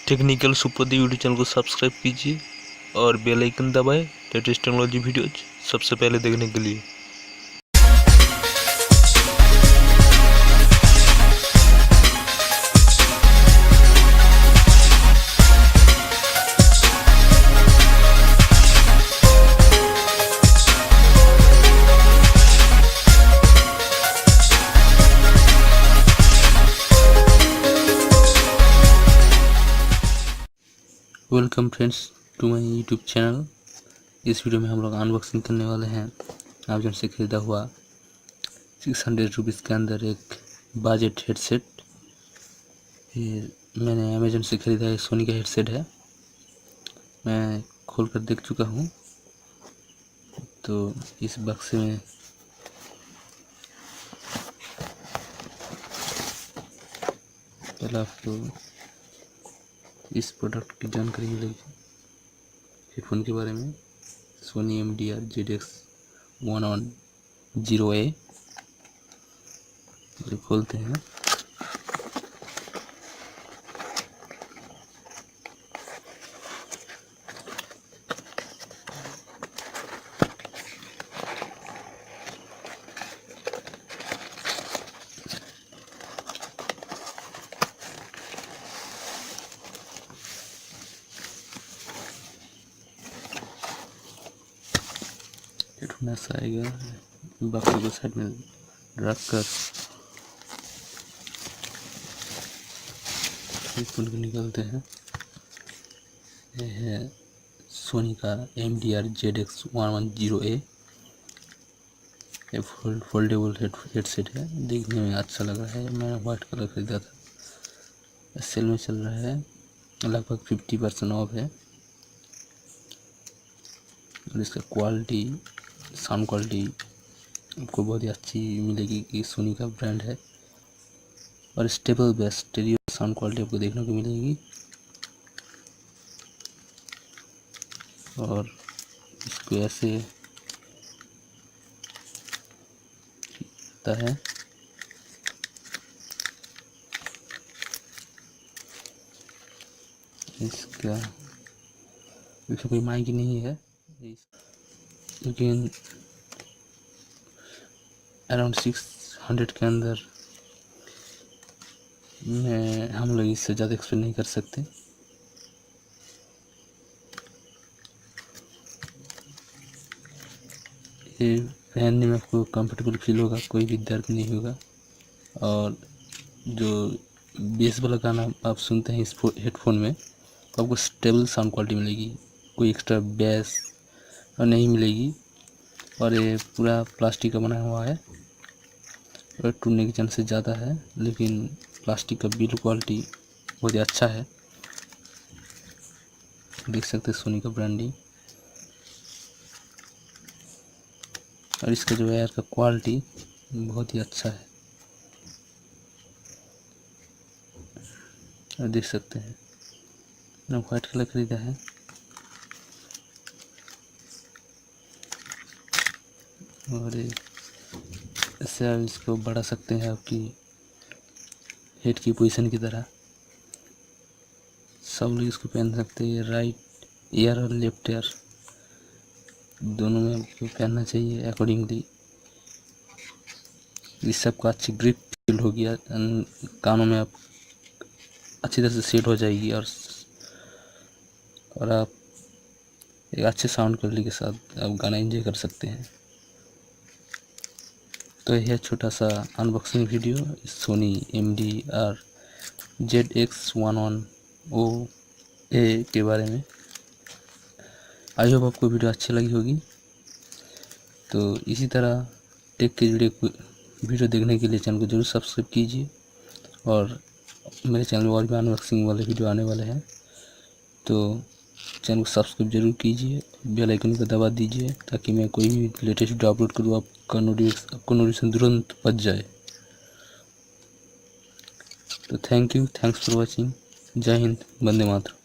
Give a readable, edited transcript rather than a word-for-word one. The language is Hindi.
टेक्निकल सुपर यूट्यूब चैनल को सब्सक्राइब कीजिए और बेल आइकन दबाएं लेटेस्ट टेक्नोलॉजी वीडियोज सबसे पहले देखने के लिए। Welcome friends to my YouTube channel. इस वीडियो में हम लोग अनबॉक्सिंग करने वाले हैं अमेजन से ख़रीदा हुआ 600 रुपीज़ के अंदर एक बजट हेडसेट। ये मैंने अमेजन से ख़रीदा है, सोनी का हेडसेट है। मैं खोल कर देख चुका हूँ। तो इस बक्से में पहले आपको इस प्रोडक्ट की जानकारी मिलेगी, हेडफोन के बारे में। Soni MDR ZX110A। जो खोलते हैं हेडफोन ऐसा आएगा। बक्से को साइड में रख कर हेडफोन को निकालते हैं। यह है सोनी का MDR ZX110A। ये फोल्डेबल हेडसेट है। देखने में अच्छा लग रहा है। मैंने वाइट कलर खरीदा था। सेल में चल रहा है, लगभग 50% ऑफ है। और इसका क्वालिटी, साउंड क्वालिटी आपको बहुत ही अच्छी मिलेगी कि सोनी का ब्रांड है। और stable base stereo sound quality आपको देखने को मिलेगी। और इसको ऐसे है, इसका कोई माइक नहीं है, लेकिन अराउंड 600 के अंदर में हम लोग इससे ज़्यादा एक्सपेक्ट नहीं कर सकते। ये पहनने में आपको कंफर्टेबल फील होगा, कोई भी दर्द नहीं होगा। और जो बेस वाला गाना आप सुनते हैं इस हेडफोन में, तो आपको स्टेबल साउंड क्वालिटी मिलेगी, कोई एक्स्ट्रा बेस और नहीं मिलेगी। और ये पूरा प्लास्टिक का बना हुआ है और टूटने के चांसेस ज़्यादा है, लेकिन प्लास्टिक का बिल्ड क्वालिटी बहुत ही अच्छा है। देख सकते हैं सोनी का ब्रांडिंग। और इसका जो एयर का क्वालिटी बहुत ही अच्छा है। और देख सकते हैं मैंने वाइट कलर खरीदा है। और इससे आप इसको बढ़ा सकते हैं आपकी हेड की पोजीशन की तरह। सब लोग इसको पहन सकते हैं। राइट ईयर और लेफ्ट ईयर दोनों में आपको पहनना चाहिए अकॉर्डिंगली। इस सब का अच्छी ग्रिप फील होगी, कानों में आप अच्छी तरह से सेट हो जाएगी। और आप एक अच्छे साउंड क्वालिटी के साथ आप गाना एंजॉय कर सकते हैं। तो यह छोटा सा unboxing video Soni MDR ZX110A के बारे में। आई होप आपको वीडियो अच्छी लगी होगी। तो इसी तरह टेक के जुड़े वीडियो देखने के लिए चैनल को जरूर सब्सक्राइब कीजिए। और मेरे चैनल में और भी अनबॉक्सिंग वाले वीडियो आने वाले हैं, तो चैनल को सब्सक्राइब जरूर कीजिए, बेल आइकन को दबा दीजिए, ताकि मैं कोई भी लेटेस्ट वीडियो अपलोड करूँ आपको नोटिफिकेशन तुरंत बच जाए। तो thank you, thanks for watching. जय हिंद, वंदे मातरम।